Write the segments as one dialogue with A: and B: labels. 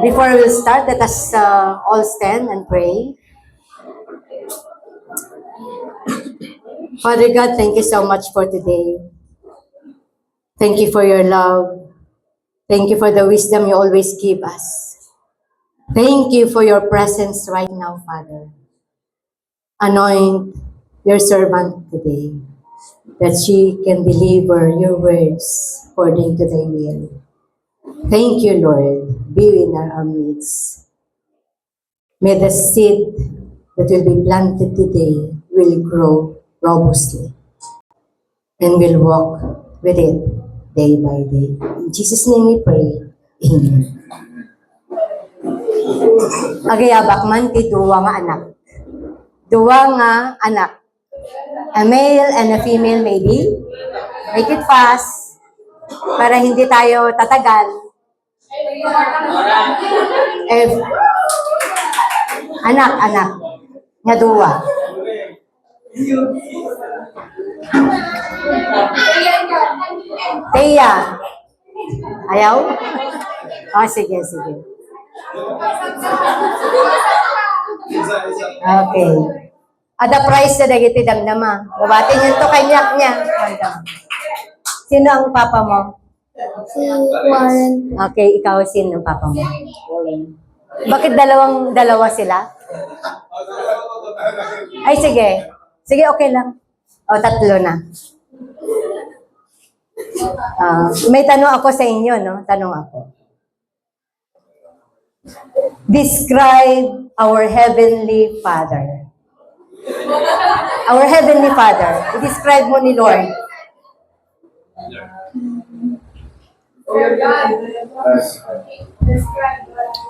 A: Before we start, let us all stand and pray. Father God, thank you so much for today. Thank you for your love. Thank you for the wisdom you always give us. Thank you for your presence right now, Father. Anoint your servant today, that she can deliver your words according to thy will. Thank you, Lord. Be in our midst. May the seed that will be planted today will grow robustly and will walk with it day by day. In Jesus' name we pray. Amen. Agayabak man ti duwa nga anak. Duwa nga anak. A male and a female maybe. Make it fast para hindi tayo tatagal. Anak. Nga duwa. Teya. Ayaw? Oh, sige. Okay. Ada price na dagiti damdama. Babatin yun to kanyak niya. Sino ang papa mo?
B: Si Warren.
A: Okay, ikaw sino ang papa mo? Bakit dalawa sila? Ay, sige. Sige, okay lang. O, tatlo na. May tanong ako sa inyo, no? Tanong ako. Describe our Heavenly Father. Our Heavenly Father. I-describe mo ni Lord.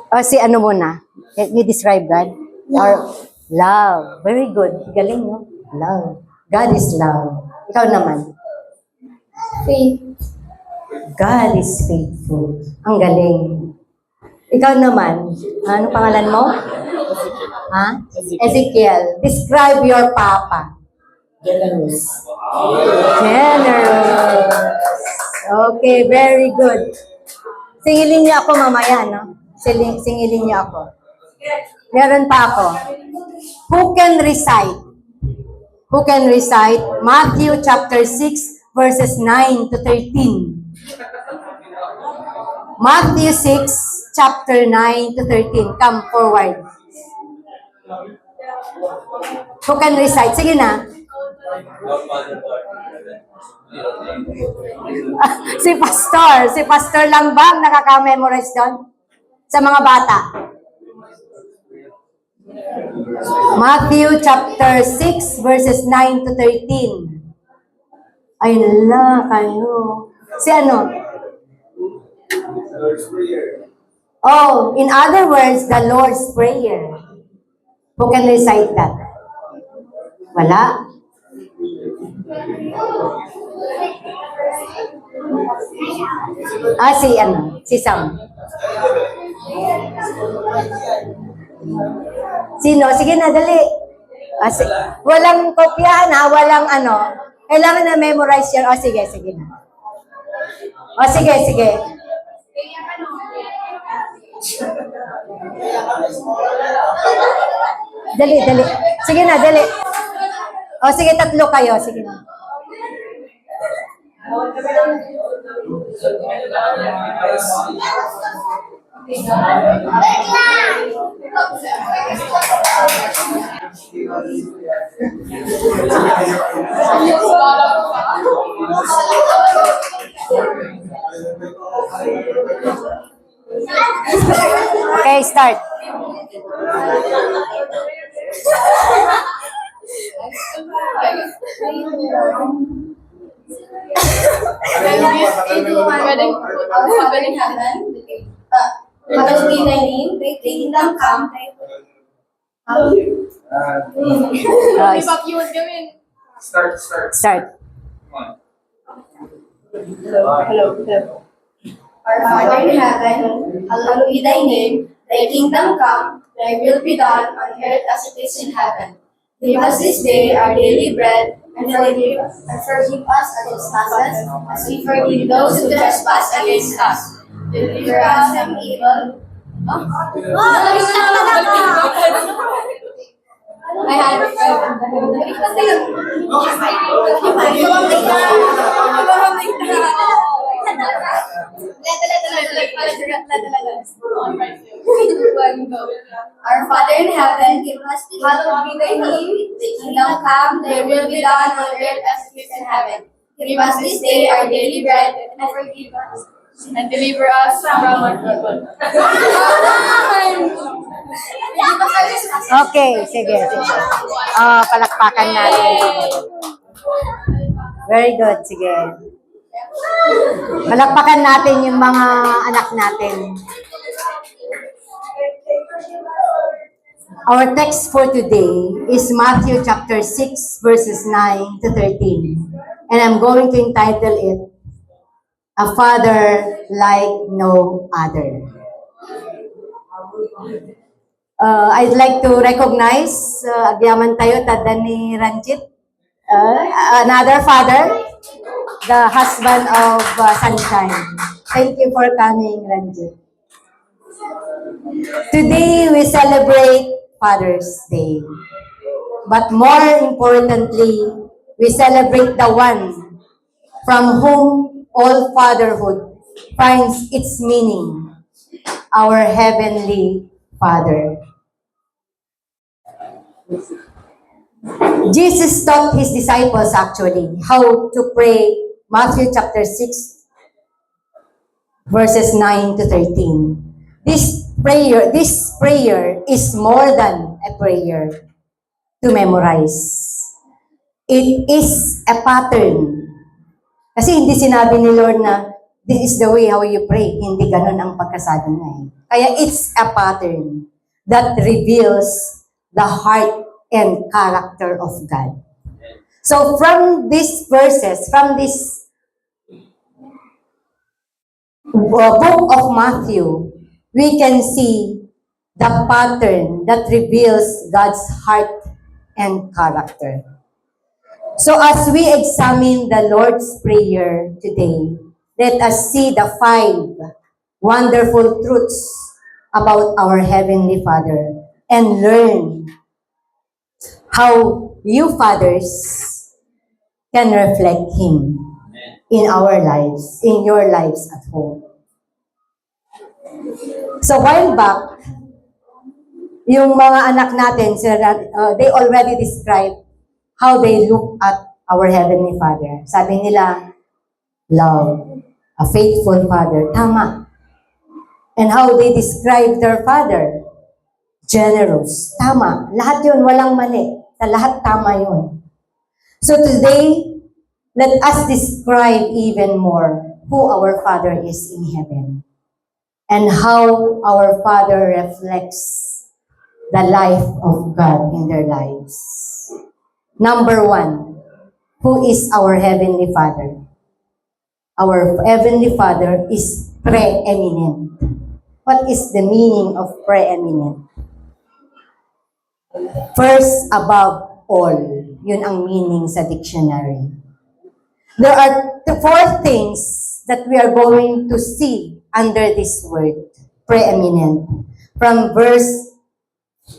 A: O, si ano muna? I-describe God? Or love. Very good. Galing, no? Love. God is love. Ikaw naman.
B: Faith.
A: God is faithful. Ang galing. Ikaw naman, ano pangalan mo? Ha? Ezekiel. Describe your papa.
C: Generous.
A: Generous. Okay, very good. Singilin niyo ako mamaya, no? Singilin niyo ako. Meron pa ako. Who can recite Matthew chapter 6 verses 9 to 13? Matthew 6 chapter 9 to 13. Come forward. Who can recite? Sige na. Si pastor lang ba ang nakaka-memorize doon? Sa mga bata. Matthew chapter 6 verses 9 to 13. Ay nala, kayo. Si ano? Oh, in other words, the Lord's Prayer. Who can recite that? Wala? Si Sam. Sino? Sige na, dali. Walang kopyahan ha, walang ano. Kailangan na memorize yan. O, sige na. O, sige. Dali. Sige na, dali. O, sige, tatlo kayo. Sige na. Okay, start.
B: Hallowed be thy name, thy kingdom come.
A: Start.
B: Hello. Our Father in heaven, hallowed be thy name, thy kingdom come, thy will be done on earth as it is in heaven. Give us this day our daily bread, and forgive us our trespasses, as we forgive those who trespass against us. Deliver us from evil. I had Our Father in heaven, give us this hallowed be thy name, the kingdom come, thy will be done on earth as it is in heaven. Give us this day our daily bread, and forgive us. And deliver us from our evil.
A: Okay, sige, sige. Palakpakan natin. Very good, sige. Palakpakan natin yung mga anak natin. Our text for today is Matthew chapter 6, verses 9 to 13. And I'm going to entitle it, A Father Like No Other. I'd like to recognize agyaman tayo tada ni Ranjit, another father, the husband of Sunshine. Thank you for coming, Ranjit. Today we celebrate Father's Day. But more importantly, we celebrate the one from whom all fatherhood finds its meaning, our Heavenly Father. Jesus taught his disciples actually how to pray, Matthew chapter 6, verses 9 to 13. This prayer is more than a prayer to memorize. It is a pattern. Kasi hindi sinabi ni Lord na this is the way how you pray. Hindi ganun ang pagkasabi niya eh. Kaya it's a pattern that reveals the heart and character of God. So from these verses, from this book of Matthew, we can see the pattern that reveals God's heart and character. So as we examine the Lord's Prayer today, let us see the 5 wonderful truths about our Heavenly Father and learn how you fathers can reflect Him in our lives, in your lives at home. So while back, yung mga anak natin, they already described how they look at our Heavenly Father. Sabi nila, love, a faithful Father. Tama. And how they describe their Father, generous. Tama. Lahat yun, walang mali. Sa lahat tama yun. So today, let us describe even more who our Father is in heaven and how our Father reflects the life of God in their lives. Number 1, who is our Heavenly Father? Our Heavenly Father is preeminent. What is the meaning of preeminent? First, above all. Yun ang meaning sa dictionary. There are 4 things that we are going to see under this word, preeminent, from verse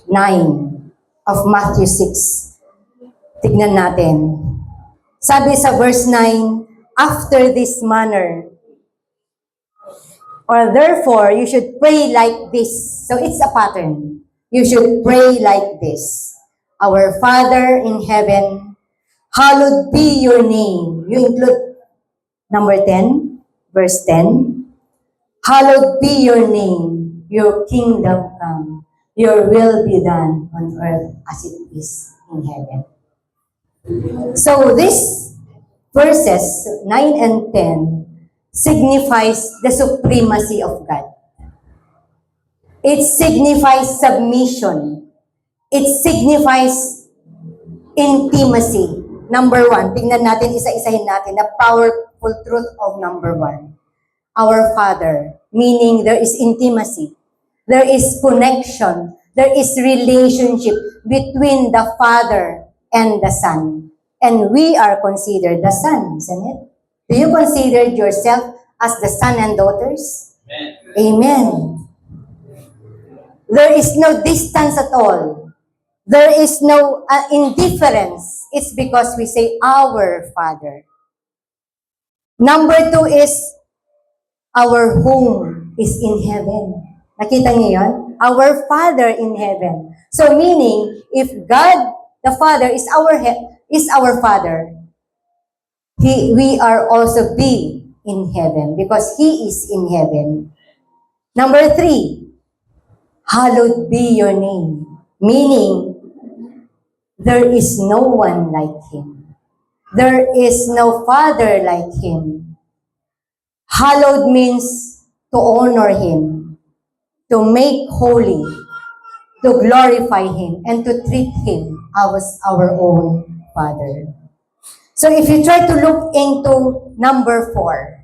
A: 9 of Matthew 6. Tignan natin. Sabi sa verse 9, after this manner, or therefore, you should pray like this. So it's a pattern. You should pray like this. Our Father in heaven, hallowed be your name. You include number 10, verse 10. Hallowed be your name. Your kingdom come. Your will be done on earth as it is in heaven. So this verses 9 and 10 signifies the supremacy of God. It signifies submission. It signifies intimacy. Number 1, tingnan natin, isa-isahin natin, the powerful truth of number 1. Our Father, meaning there is intimacy. There is connection. There is relationship between the Father and the Son. And we are considered the Son, isn't it? Do you consider yourself as the son and daughters? Amen. There is no distance at all. There is no indifference. It's because we say, our Father. Number 2 is, our home is in heaven. Nakita niyo yun? Our Father in heaven. So meaning, if God, the Father, is our Father, we are also be in heaven because He is in heaven. Number 3, hallowed be your name. Meaning, there is no one like Him. There is no Father like Him. Hallowed means to honor Him, to make holy, to glorify Him, and to treat Him as our own Father. So if you try to look into number 4,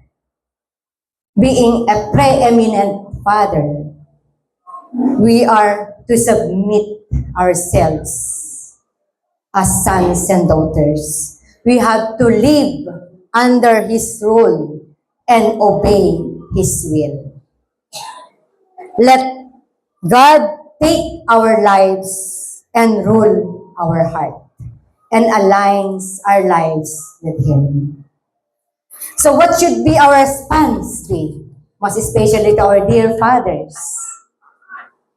A: being a preeminent Father, we are to submit ourselves as sons and daughters. We have to live under His rule and obey His will. Let God take our lives and rule our heart and aligns our lives with Him. So what should be our response be? Most especially to our dear fathers.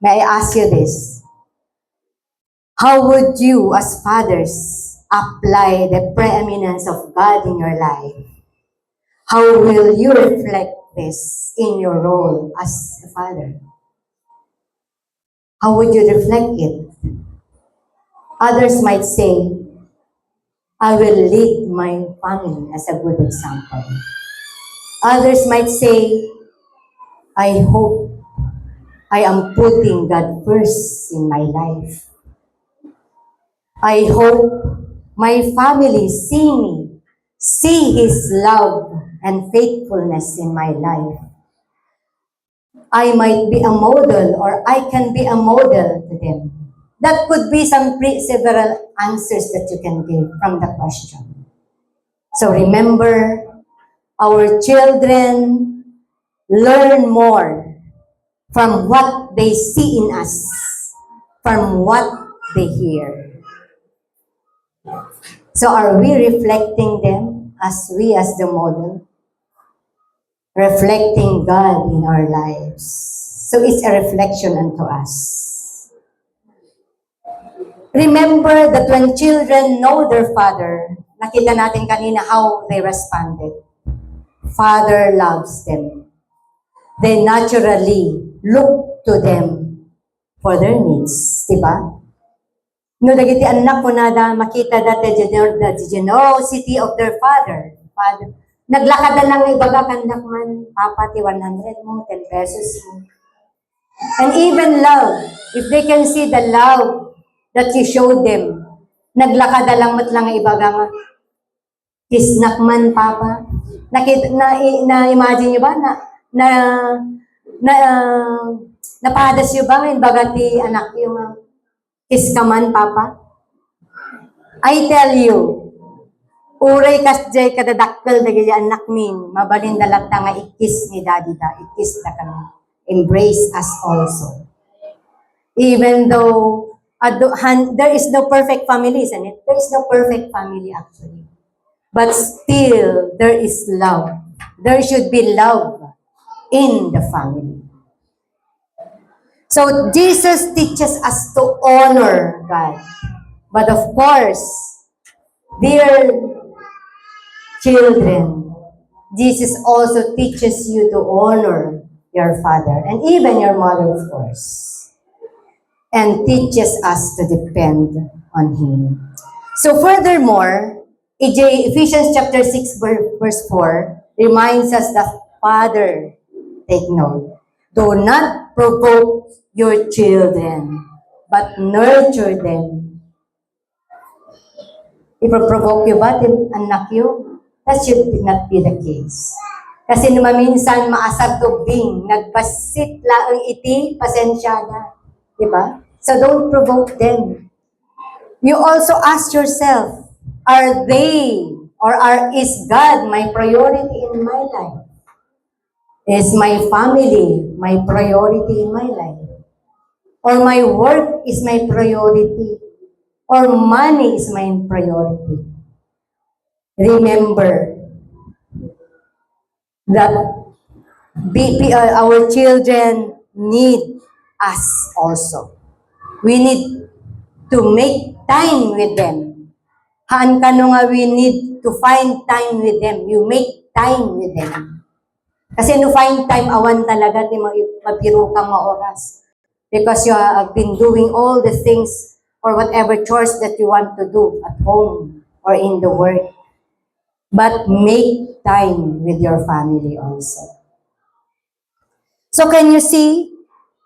A: May I ask you this? How would you, as fathers, apply the preeminence of God in your life? How will you reflect this in your role as a father? How would you reflect it? Others might say, I will lead my family as a good example. Others might say, I hope I am putting God first in my life. I hope my family see His love and faithfulness in my life. I might be a model or I can be a model to them. That could be several answers that you can give from the question. So remember, our children learn more from what they see in us, from what they hear. So are we reflecting them as the model? Reflecting God in our lives. So it's a reflection unto us. Remember that when children know their father, nakita natin kanina how they responded. Father loves them. They naturally look to them for their needs. Diba? No, dagiti anak ko na makita dati the generosity of their father. Naglakad na lang ibaga kandak man, papa ti 100 mo, 10 pesos mo. And even love, if they can see the love that you showed them, naglakad na lang matlang ibaga nga, kisnak man, papa. Na-imagine nyo ba napadas nyo ba ngayon baga ti anak yung kiss ka man, papa? I tell you, uray kas jay kadadakkel dagiti anak min, mabalin dalata nga ikis ni daddy da, ikis na kami. Embrace us also. Even though there is no perfect family, isn't it? There is no perfect family actually. But still, there is love. There should be love in the family. So Jesus teaches us to honor God. But of course, dear children, Jesus also teaches you to honor your father and even your mother, of course, and teaches us to depend on Him. So furthermore, Ephesians chapter 6 verse 4 reminds us that, Father, take note, do not provoke your children, but nurture them. Ipaprovoke you ba, anak you? That should not be the case. Kasi maminsan maasar tubing, nagpasit laang iti, pasensya na. Diba? So don't provoke them. You also ask yourself, is God my priority in my life? Is my family my priority in my life? Or my work is my priority? Or money is my priority? Remember that our children need us also. We need to make time with them. Haan ka no nga, we need to find time with them. You make time with them. Kasi no find time, awan talaga, di mapiro kang maoras. Because you have been doing all the things or whatever chores that you want to do at home or in the work. But make time with your family also. So can you see,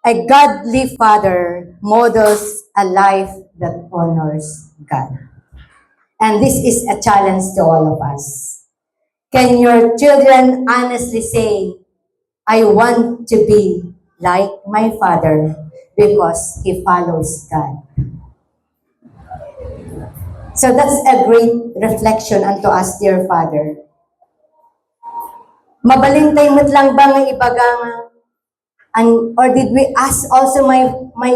A: a godly father models a life that honors God. And this is a challenge to all of us. Can your children honestly say, I want to be like my father because he follows God? So that's a great reflection unto us, dear Father. Mabalintay mo't lang ba nga ibaga nga, or did we ask also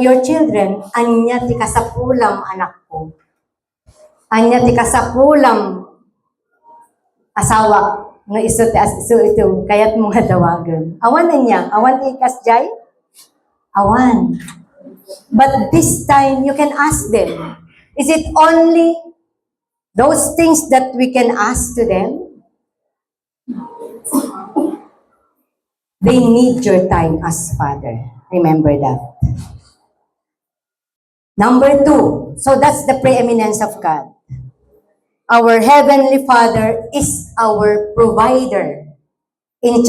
A: your children, anya ti kasapulam anak ko? Anya ti kasapulam asawa? No iso ito, kaya't mga dawagan. Awan na niya, awan ti kasjay? Awan. But this time, you can ask them. Is it only those things that we can ask to them? They need your time as Father. Remember that. Number 2, so that's the preeminence of God. Our Heavenly Father is our provider. In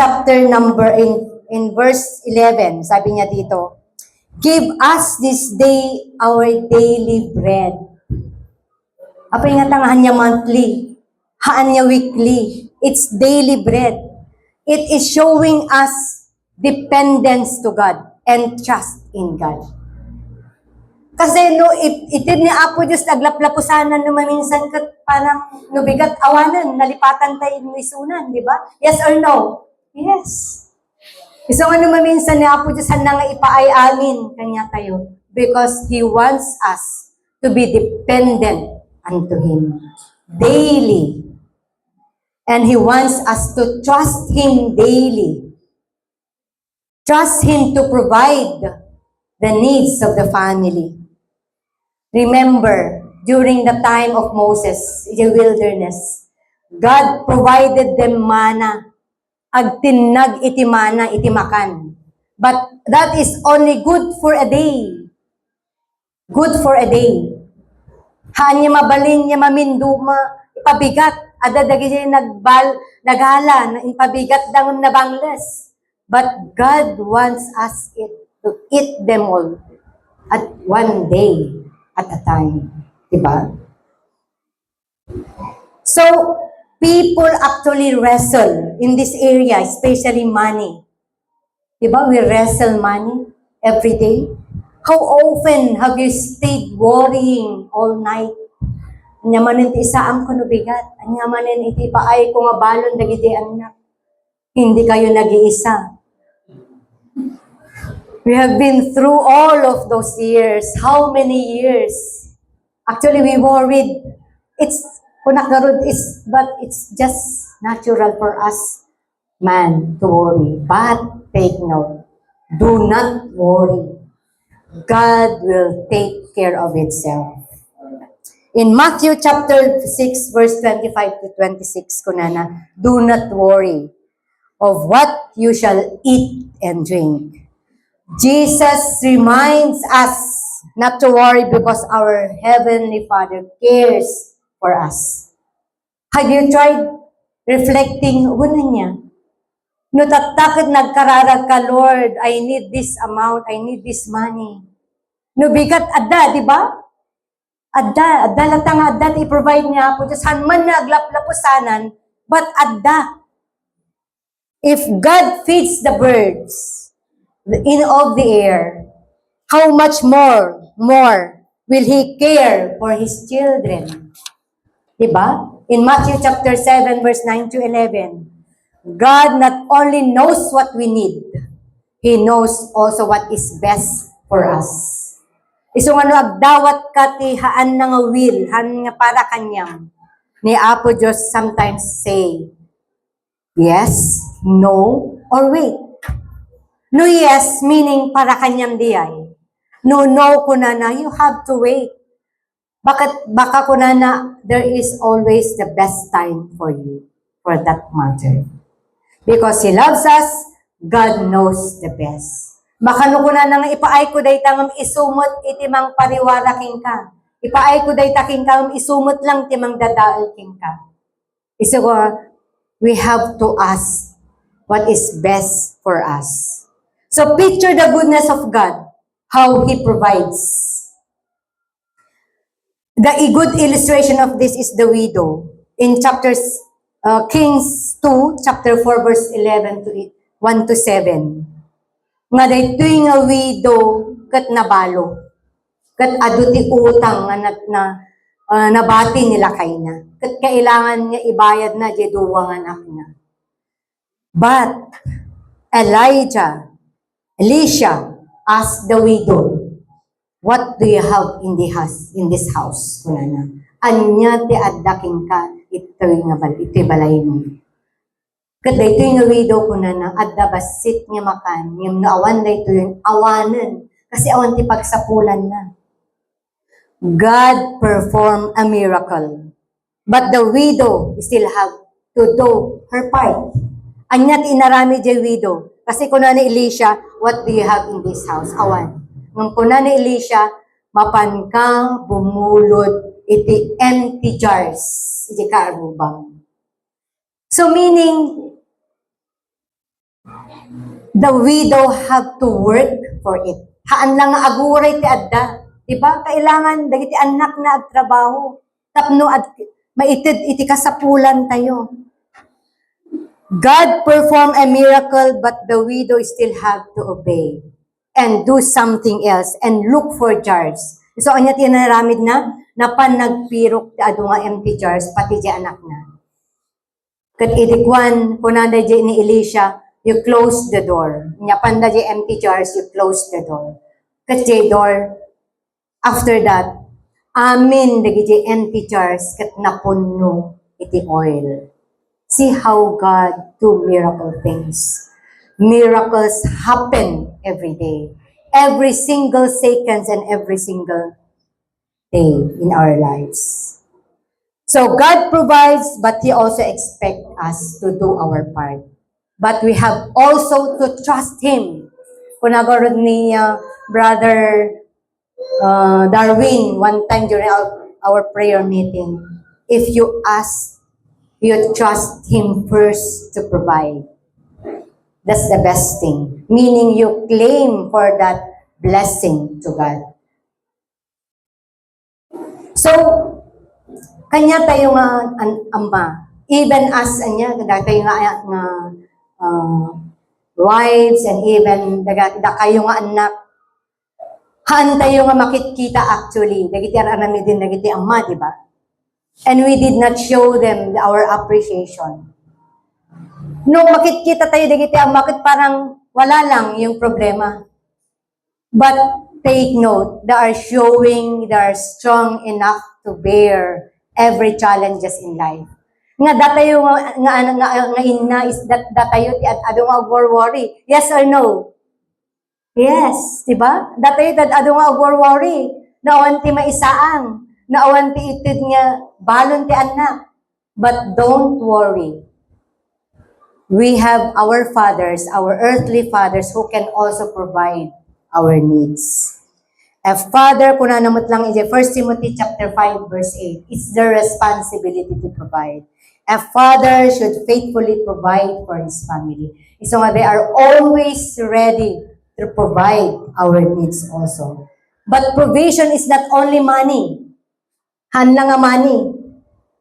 A: verse 11, sabi niya dito, give us this day our daily bread. Apay nga tangahan niya monthly, haan niya weekly. It's daily bread. It is showing us dependence to God and trust in God. Kasi no, itid ni Apo Diyos naglaplapusanan no maminsan kat parang nubigat awanan, nalipatan tayo isunan, di ba? Yes or no? Yes. Iso nga no maminsan ni Apo Diyos na nga ipaay amin kanya tayo because He wants us to be dependent unto Him daily. And He wants us to trust Him daily. Trust Him to provide the needs of the family. Remember, during the time of Moses in the wilderness, God provided them manna. Agtinag iti manna iti makan. But that is only good for a day. Good for a day. Haan niya mabalin niya maminduma, ipabigat. Ada dagi siya nagala, ipabigat dangon na bangles. But God wants us to eat them all at one day at a time. Diba? So, people actually wrestle in this area, especially money. Diba? We wrestle money every day. How often have you stayed worrying all night? Anyamanin ti isaam ko nubigat. Anyamanin iti paay ko nga balon dagiti anak. Hindi kayo nag-iisa. We have been through all of those years. How many years? Actually, we worried. But it's just natural for us, man, to worry. But take note. Do not worry. God will take care of itself. In Matthew chapter 6, verse 25 to 26, kunana, do not worry of what you shall eat and drink. Jesus reminds us not to worry because our Heavenly Father cares for us. Have you tried reflecting, una niya? No tatakit nagkararag ka, Lord, I need this amount, I need this money. No bigat adda, di ba? Adda latang adda i-provide niya po. Diyos, man naglaplapusanan, but adda. If God feeds the birds, of the air, how much more will He care for His children? Diba? In Matthew chapter 7, verse 9 to 11, God not only knows what we need, He knows also what is best for us. Isong ano agdawat katihaan na nga will, han nga para kanyang, ni Apo Diyos sometimes say, yes, no, or wait. No, yes, meaning para kanyang diyay. No, no, kunana, you have to wait. Baka kunana, there is always the best time for you, for that matter. Because He loves us, God knows the best. Makano kunana nga ipaay ko day tangam isumot iti mang pariwara king ka. Ipaay ko day taking ka isumot lang ti mang dadaal king ka. Iso ko, we have to ask what is best for us. So picture the goodness of God, how He provides. The good illustration of this is the widow. In Kings 2, chapter 4, verse 11 to 1 to 7. Nga daytoy nga widow kat nabalo. Kat aduti utang nga nabati nila kay na. Kat kailangan niya ibayad na di duwang anak na. But Elisha asked the widow, what do you have in this house? Kunana. Anya ti addaking ka ito'y balay mo. Kat daytoy nga widow kunana adda basit nga makan, yung naawan daytoy yung awanan kasi awan ti pagsapulan na. God performed a miracle. But the widow still have to do her part. Anya ti inarami di widow. Kasi kunana ni Elisha, what do you have in this house? Awan. Nung kuna ni Elisha, mapan ka bumulod iti empty jars. Iti kaarubang. So meaning, the widow have to work for it. Haan lang nga aguray ti adda. Diba? Kailangan, dagiti anak na agtrabaho. Tapno at maitid iti kasapulan tayo. God performed a miracle, but the widow still have to obey and do something else and look for jars. So, anya tinaramid na pan nagpirok ti adu nga empty jars, pati di anak na. Kat idikwan, kunanda di ni Elisha, you close the door. Nya panda di empty jars, you close the door. Kat di door, after that, amin dagiti empty jars kat napunno iti oil. See how God do miracle things. Miracles happen every day. Every single seconds and every single day in our lives. So God provides, but He also expects us to do our part. But we have also to trust Him. Kung nagorod ni Brother Darwin, one time during our prayer meeting, if you ask, you trust Him first to provide. That's the best thing. Meaning you claim for that blessing to God. So, kanya tayo nga ama. Even as tayo nga wives and even kayo nga anak. Haan tayo nga makikita actually. Dagiti arami din dagiti ama, di ba? And we did not show them our appreciation. Nung makikita tayo dagiti ang bakit parang wala lang yung problema. But take note, they are strong enough to bear every challenges in life. Nga datayo nga ina is datayo ti adu nga worry. Yes or no? Yes, di ba? Datayo adu nga worry. Naawan ti maisaang, naawan ti itid nga balon ti anak. But don't worry. We have our fathers, our earthly fathers, who can also provide our needs. A father, kung nanamot lang 1 Timothy chapter 5, verse 8, it's their responsibility to provide. A father should faithfully provide for his family. So they are always ready to provide our needs also. But provision is not only money. Hanlang nga money.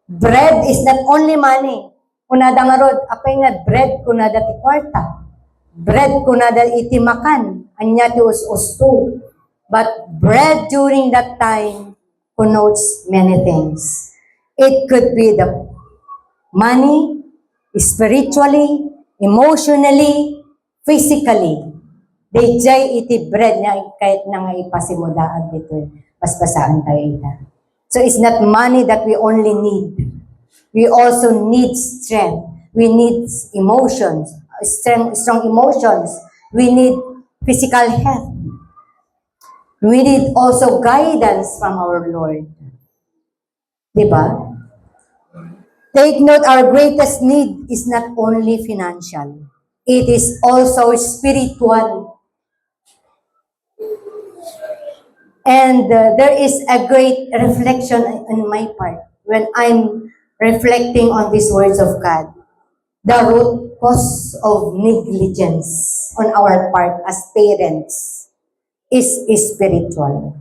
A: Bread is not only money. Kunada nga rod, apay nga bread kunada ti kwarta. Bread kunada iti makan. Anya ti us too. But bread during that time connotes many things. It could be the money, spiritually, emotionally, physically. They jay iti bread na kahit na nga ipasimudaan dito. Basbasaan tayo ita. So it's not money that we only need. We also need strength. We need emotions, strong emotions. We need physical health. We need also guidance from our Lord. Diba? Take note, our greatest need is not only financial. It is also spiritual. And there is a great reflection on my part when I'm reflecting on these words of God. The root cause of negligence on our part as parents is spiritual.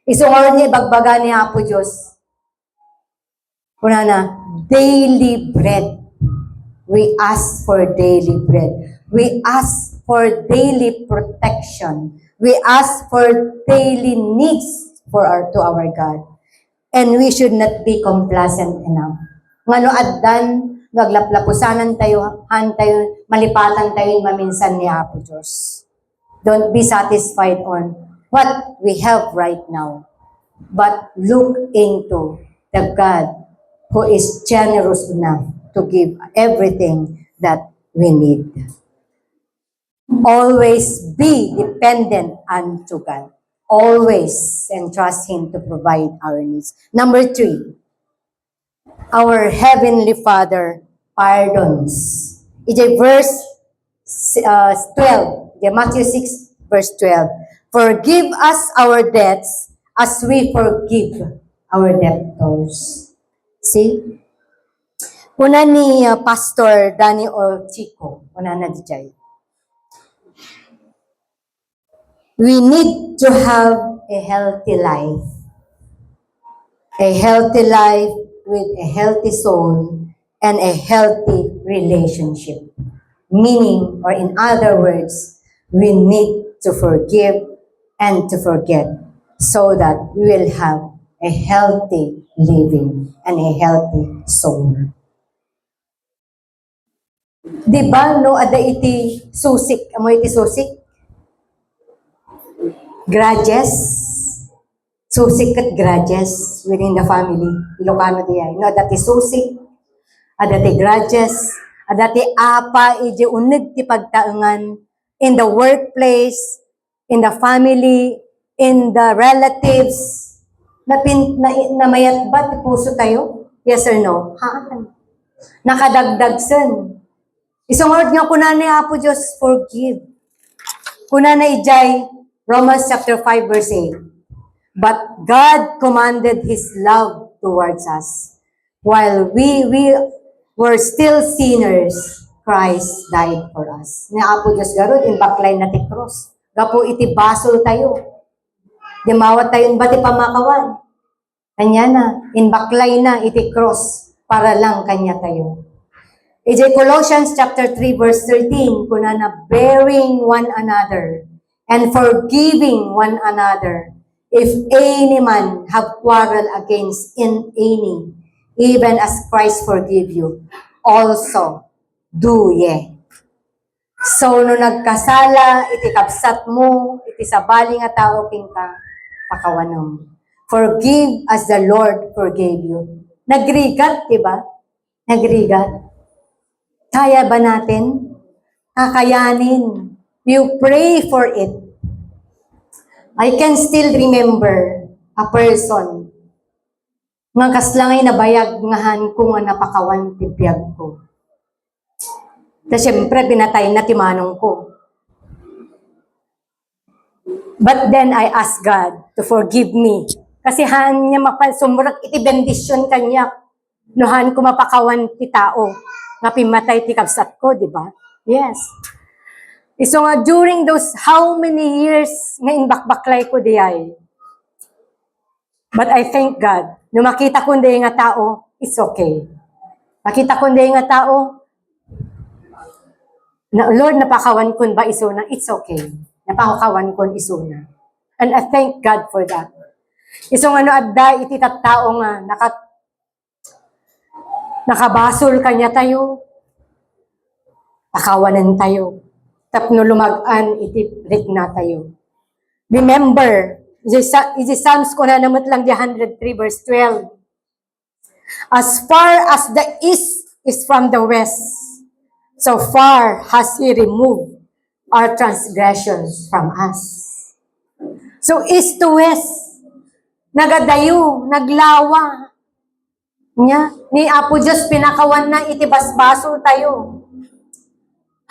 A: Isungaron niya bagbaga ni Apo Diyos. Kuna na, daily bread. We ask for daily bread. We ask for daily protection. We ask for daily needs to our God. And we should not be complacent enough. Ngano addan, naglaplapusanan tayo, malipatan tayo maminsan ni Apo Diyos. Don't be satisfied on what we have right now. But look into the God who is generous enough to give everything that we need. Always be dependent unto God. Always entrust Him to provide our needs. Number 3, our Heavenly Father pardons. Ito verse 12. Matthew 6, verse 12. Forgive us our debts as we forgive our debtors. See? Una ni Pastor Danny Orchico. Una na dijay. We need to have a healthy life. A healthy life with a healthy soul and a healthy relationship. Meaning, or in other words, we need to forgive and to forget so that we will have a healthy living and a healthy soul. Di ba, no, ada iti susik, amo iti susik? Grudges, susik at grudges within the family. Ilocano diya. No, dati susik, adati grudges, adati apa, iji uneg ti pagtaengan in the workplace, in the family, in the relatives. Namayat ba ti puso tayo? Yes or no? Haan. Nakadagdagsen. Isungod nga kuna ni Apo Diyos, forgive. Kuna na ijay, Romans chapter 5 verse 8. But God commanded His love towards us. While we were still sinners, Christ died for us. Ni Apo Diyos garod, imbaklay na ti cross. Gapo iti basol tayo. Di mawat tayo ba ti pamakawan. Kanya na, imbaklay na iti cross para lang kanya tayo. EJ Colossians chapter 3 verse 13, kuna na bearing one another and forgiving one another. If any man have quarrel against in any, even as Christ forgive you, also do ye. So, no nagkasala, iti kapsat mo, iti sabali nga tao king ka, pakawanom. Forgive as the Lord forgave you. Nagrigat, diba? Nagrigat. Kaya ba natin? Kakayanin. You pray for it. I can still remember a person nga kaslangay na bayag ngahan ko nga napakawan tibiyag ko. Kasi siyempre, pinatay na timanong ko. But then I asked God to forgive me. Kasi han niya mapasumurak iti bendisyon kanya. Nuhan ko mapakawan ti tao. Nga pimatay ti kabsat ko, di ba? Yes. So nga, during those how many years nga inbakbaklay ko di ay. But I thank God. Nung makita ko hindi nga tao, it's okay. Makita ko hindi nga tao, na, Lord, napakawan ko ba isuna? It's okay. Napakawan ko isuna. And I thank God for that. Isong ano adda, iti tattao nga, nakabasol kanya tayo. Akawanan tayo. Tapno lumagan, itiprik na tayo. Remember, iti Psalms ko na namat lang di 103 verse 12. As far as the east is from the west, so far has He removed our transgressions from us. So east to west, nagadayo, naglawa. Ni Apo Diyos pinakawan na itibasbasol tayo.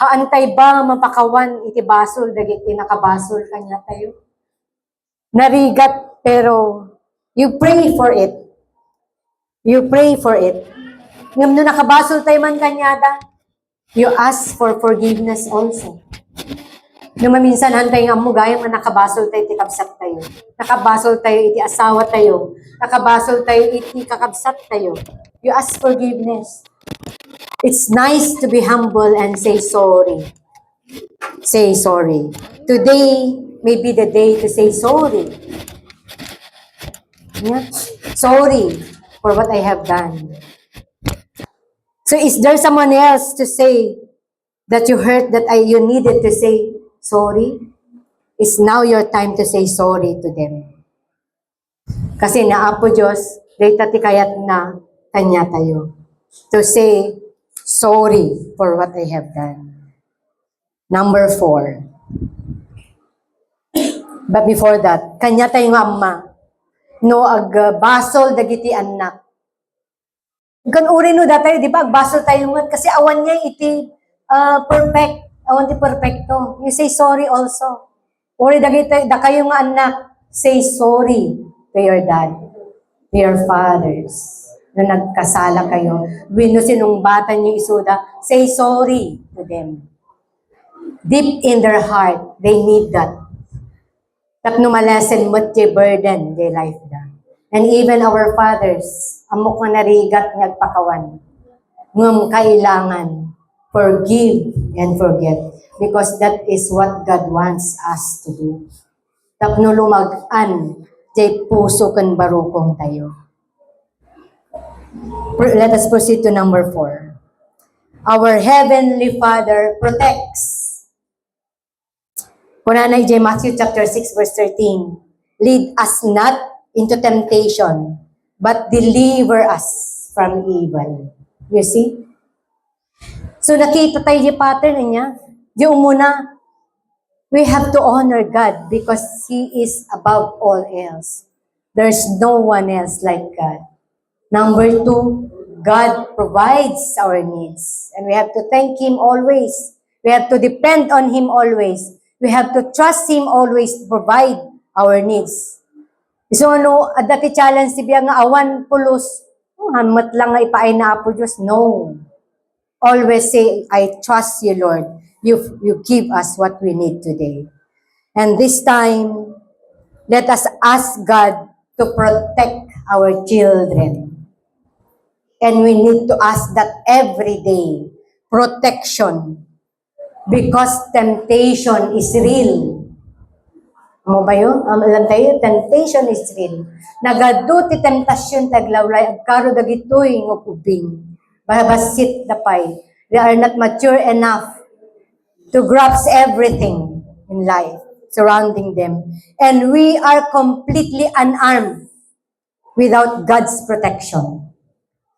A: Haantay ba mapakawan itibasol, dagiti nakabasol kanya tayo. Narigat, pero you pray for it. You pray for it. Ngam no nakabasol tayo man kanyada, you ask for forgiveness also. No maminsan hantay nga mo, gaya nga nakabasol tayo, iti kabsat tayo. Nakabasol tayo, iti asawa tayo. Nakabasol tayo, iti kakabsat tayo. You ask forgiveness. It's nice to be humble and say sorry. Say sorry. Today may be the day to say sorry. Yeah? Sorry for what I have done. So is there someone else to say that you hurt, that you needed to say sorry? It's now your time to say sorry to them. Kasi naapo Diyos, data ti kayat na kanya tayo. To say sorry for what I have done. Number 4. But before that, kanya tayong ama, no basol dagiti anak. Kan uri no datay, di ba, basol tayo ngat, kasi awan niya iti perfect, awan ti perfecto. You say sorry also. Uri dagiti, da kayo nga anak, say sorry to your dad, to your fathers. No nagkasala kayo, no sinumbatan niyo isuda, say sorry to them. Deep in their heart, they need that. Tapno malasen mo't di burden di life da. And even our fathers, amok nga narigat nagpakawan. Ngam kailangan forgive and forget. Because that is what God wants us to do. Tapno lumag-an, di puso kan barukong tayo. Let us proceed to number 4. Our Heavenly Father protects. Kuna na Matthew chapter 6 verse 13. Lead us not into temptation, but deliver us from evil. You see? So nakita tayo di pattern niya. Di umuna, we have to honor God because He is above all else. There's no one else like God. Number 2, God provides our needs. And we have to thank Him always. We have to depend on Him always. We have to trust Him always to provide our needs. So ano, at dati challenge si biya nga awan pulos, hamat lang nga ipaay na po Diyos. No. Always say, I trust you, Lord. You give us what we need today. And this time, let us ask God to protect our children. And we need to ask that every day. Protection. Because temptation is real. Mo ba yun? Alam tayo, temptation is real. Nagado ti temptasyon taglawlay, agkaro dagitoy ng ubing. Bahabasit dapay. They are not mature enough to grasp everything in life surrounding them. And we are completely unarmed without God's protection.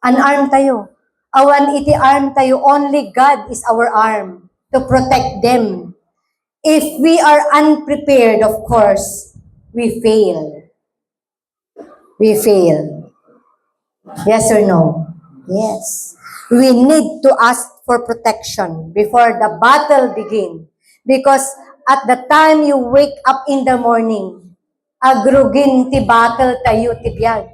A: Unarmed tayo. Awan iti arm tayo, only God is our arm to protect them. If we are unprepared, of course, we fail. We fail. Yes or no? Yes. We need to ask for protection before the battle begins. Because at the time you wake up in the morning, agrugin ti battle tayo ti biyag.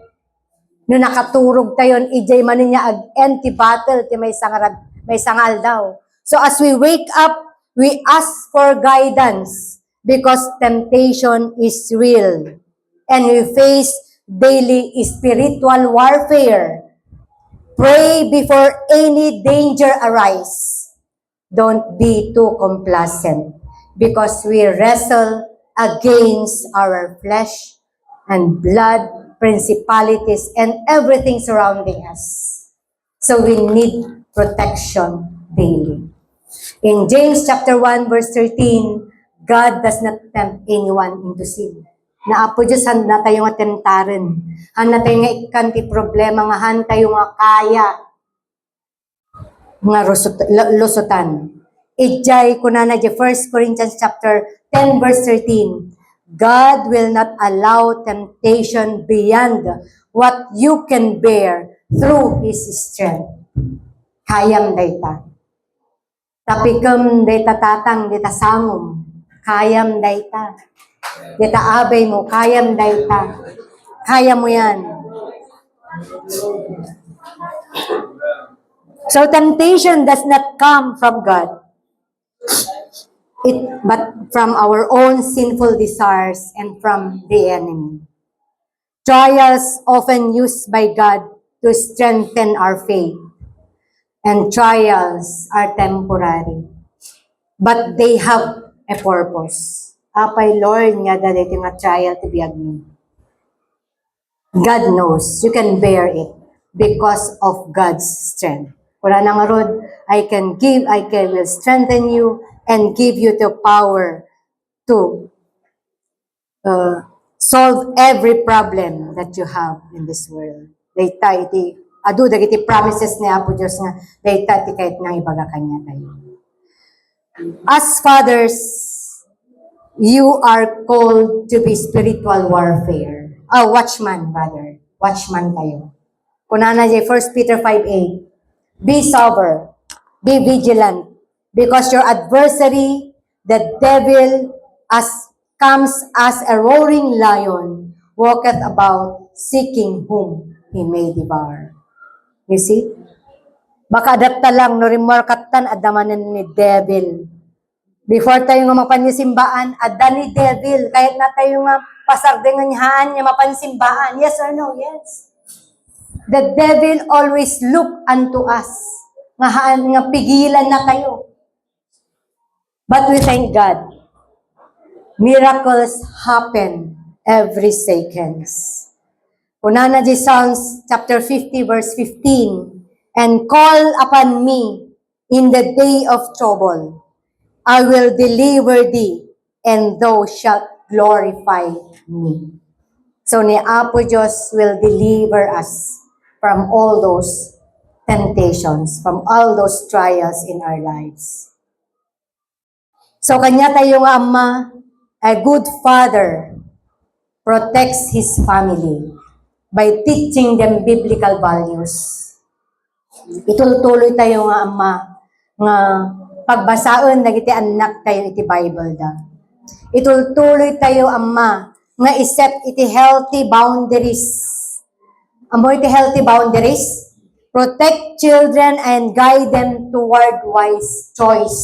A: No nakaturog tayo, ijay man niya ag-end ti battle ti may sangal daw. So as we wake up, we ask for guidance because temptation is real. And we face daily spiritual warfare. Pray before any danger arise. Don't be too complacent because we wrestle against our flesh and blood, principalities, and everything surrounding us. So we need protection daily. In James chapter 1 verse 13, God does not tempt anyone into sin. Naapo Diyos, handa tayo nga tentaran. Handa tayo nga ikanti problema, nga handa tayo nga kaya nga lusutan. Ijay ko na 1 Corinthians chapter 10 verse 13. God will not allow temptation beyond what you can bear through His strength. Kayam dayta. Tapikam dayta tatang, dayta sangom. Kayam dayta. Dayta abay mo, kayam dayta. Kaya mo yan. So temptation does not come from God, but from our own sinful desires and from the enemy. Trials often used by God to strengthen our faith, and trials are temporary, but they have a purpose. Apay Lord nga dali nga trial to be me. God knows you can bear it because of God's strength. Wala nang rod, I will strengthen you and give you the power to solve every problem that you have in this world. Dayta iti dagiti promises ni Apo Dios nga dayta ti kahit nang ibaga kanya tayo. As fathers, you are called to be spiritual warfare. Watchman rather. Watchman tayo. Kunana 1 Peter 5:8. Be sober, be vigilant, because your adversary, the devil, comes as a roaring lion, walketh about, seeking whom he may devour. You see? Baka adapta lang, no remorkatan, adamanan ni devil. Before tayo nga mapanisimbaan, adan ni devil, kahit na tayo nga pasagdengan niyahan, niya mapansimbaan. Yes or no? Yes. The devil always look unto us. Nga pigilan na kayo. But we thank God. Miracles happen every seconds. Unana di Psalms chapter 50 verse 15. And call upon me in the day of trouble. I will deliver thee, and thou shalt glorify me. So ni Apo Diyos will deliver us from all those temptations, from all those trials in our lives. So kanya tayo nga ama, a good father, protects his family by teaching them biblical values. Itultuloy tayo nga ama, nga pagbasaon nagiti anak tayo iti Bible da. Itultuloy tayo ama, nga iset iti healthy boundaries. Amo iti healthy boundaries, protect children and guide them toward wise choice.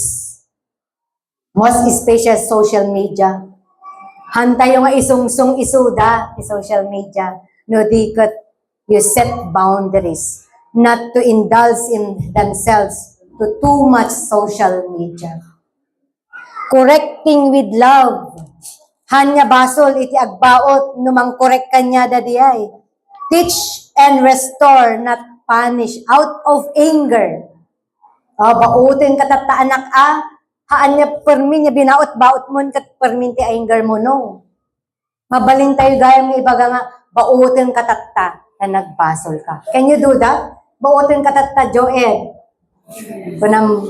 A: Most especially social media. Hantay nga isungsong isuda ti social media. No dikat you set boundaries not to indulge in themselves to too much social media. Correcting with love. Hanya basol iti agbaot numang correct kanya dadiay. Teach and restore, not punish, out of anger. Bautin ka tatta anak haan niya permin niya binaot-baot mo kat permin ti anger mo, no. Mabalin tayo gayang ibaga nga, bautin ka tatta na nagbasol ka. Can you do that? Bautin ka tatta, Joel. Kunam,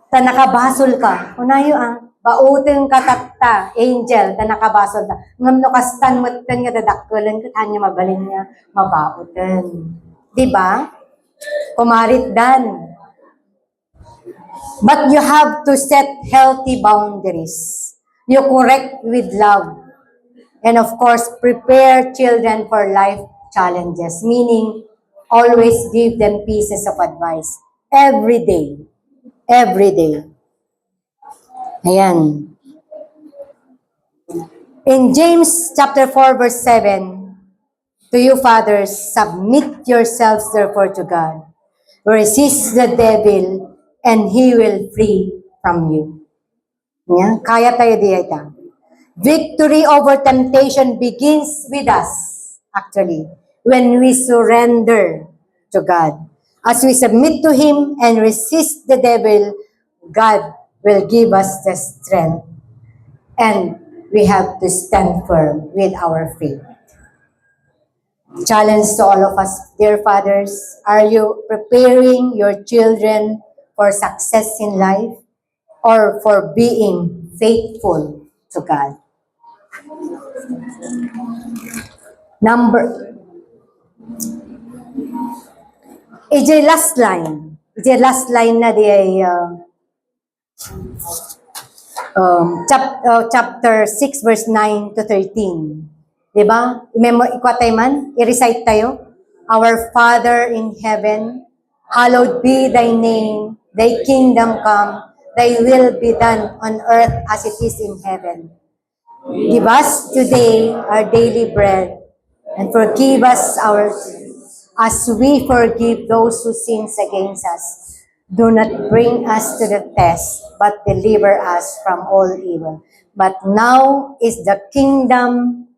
A: ta nakabasol ka. Kunayo bautin ka tatta, angel, ta nakabasol ta. Ngam no kastan matan nga dadakkelan ket hanya mabalin niya mabautin. Di ba? Kumarit dan. But you have to set healthy boundaries. You correct with love. And of course, prepare children for life challenges. Meaning, always give them pieces of advice. Every day. Every day. Ayan. In James chapter 4 verse 7, to you fathers, submit yourselves therefore to God. Resist the devil, and he will flee from you. Yeah? Kaya tayo diyata. Victory over temptation begins with us, actually, when we surrender to God. As we submit to Him and resist the devil, God will give us the strength. And we have to stand firm with our faith. Challenge to all of us, dear fathers, are you preparing your children for success in life or for being faithful to God? Last line. Last line na di ay chapter 6 verse 9 to 13. Diba? Ikwatay man, i-recite tayo. Our Father in heaven, hallowed be thy name, thy kingdom come, thy will be done on earth as it is in heaven. Give us today our daily bread, and forgive us our sins, as we forgive those who sin against us. Do not bring us to the test, but deliver us from all evil. But now is the kingdom,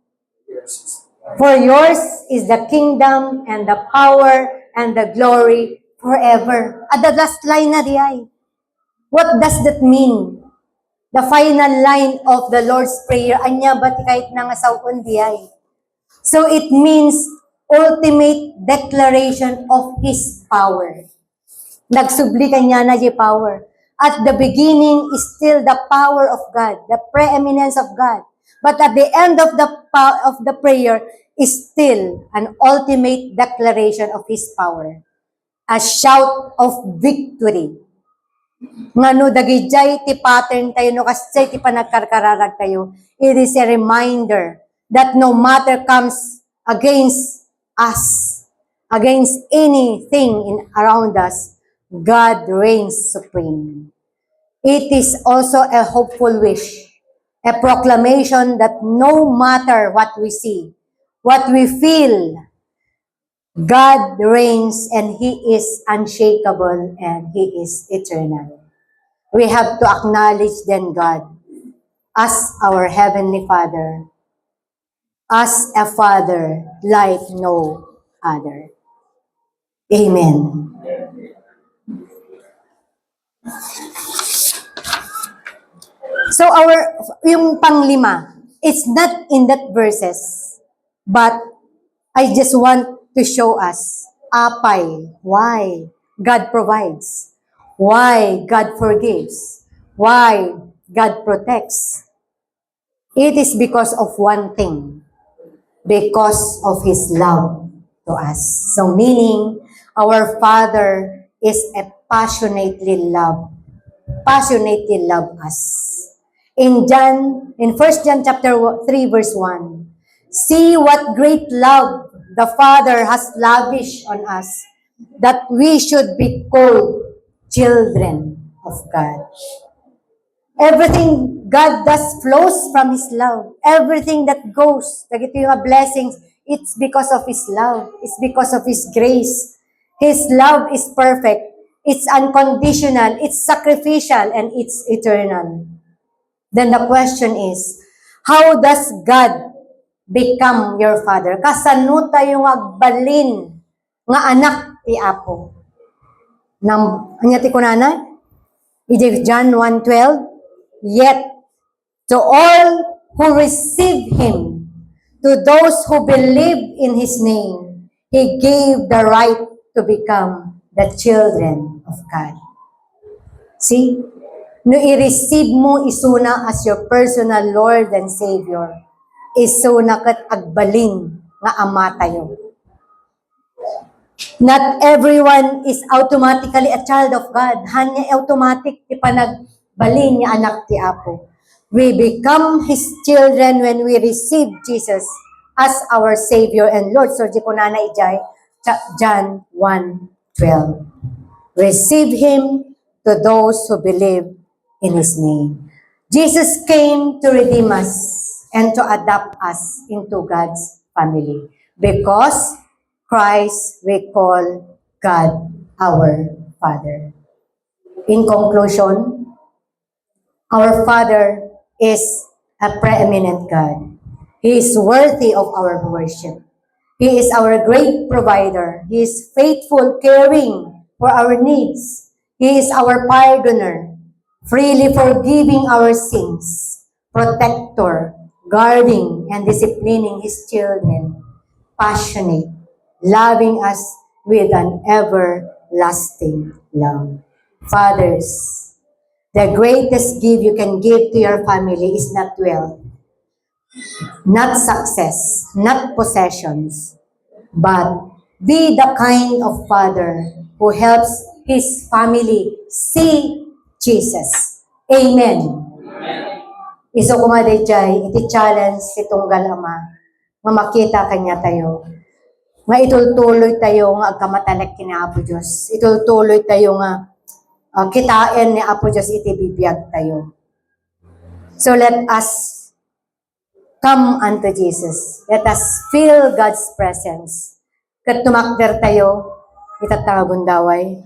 A: for yours is the kingdom and the power and the glory forever. At the last line na diay. What does that mean? The final line of the Lord's Prayer, anya ba kahit na nga sawon diay. So it means ultimate declaration of His power. Nagsubli kanya na di power. At the beginning is still the power of God, the preeminence of God. But at the end of the prayer is still an ultimate declaration of His power. A shout of victory. Ngano dagijay ti pattern tayo no kasay ti panagkarkararag tayo. It is a reminder that no matter comes against us, against anything around us, God reigns supreme. It is also a hopeful wish, a proclamation that no matter what we see, what we feel, God reigns and He is unshakable and He is eternal. We have to acknowledge then God as our Heavenly Father, as a Father like no other. Amen. So yung panglima, it's not in that verses, but I just want to show us, why God provides, why God forgives, why God protects. It is because of one thing, because of His love to us. So meaning, our Father is a passionately love us. In 1 John chapter 3 verse 1, see what great love the Father has lavished on us, that we should be called children of God. Everything God does flows from His love. Everything that goes, dagito yung blessings, it's because of His love. It's because of His grace. His love is perfect. It's unconditional. It's sacrificial. And it's eternal. Then the question is, how does God become your Father? Kasano tayo agbalin nga anak ti Apo? Anya ti kunana? John 1:12, yet to all who receive Him, to those who believe in His name, He gave the right to become the children of God. See? No i-receive mo isuna as your personal Lord and Savior, isuna kat agbalin nga ama tayo. Not everyone is automatically a child of God. Hanya automatic ti panagbalin nga anak ti Apo. We become His children when we receive Jesus as our Savior and Lord. So di ko nana ijay, John 1:12. Receive Him to those who believe in His name. Jesus came to redeem us and to adopt us into God's family. Because Christ we call God our Father. In conclusion, our Father is a preeminent God. He is worthy of our worship. He is our great provider. He is faithful, caring, for our needs. He is our pardoner, freely forgiving our sins, protector, guarding and disciplining His children, passionate, loving us with an everlasting love. Fathers, the greatest gift you can give to your family is not wealth, not success, not possessions, but be the kind of father who helps his family see Jesus. Amen. Iso kumadayjay, iti challenge si tunggal ama, mamakita kanya tayo, nga itultuloy tayo nga agkamatalag kina Apo Diyos. Itultuloy tayo nga kitain ni Apo Diyos iti bibiyag tayo. So let us come unto Jesus. Let us feel God's presence. Kat tumakder tayo, itatagundaway.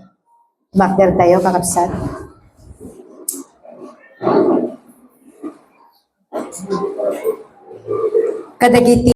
A: Tumakder tayo, kakapsat. Kadagiti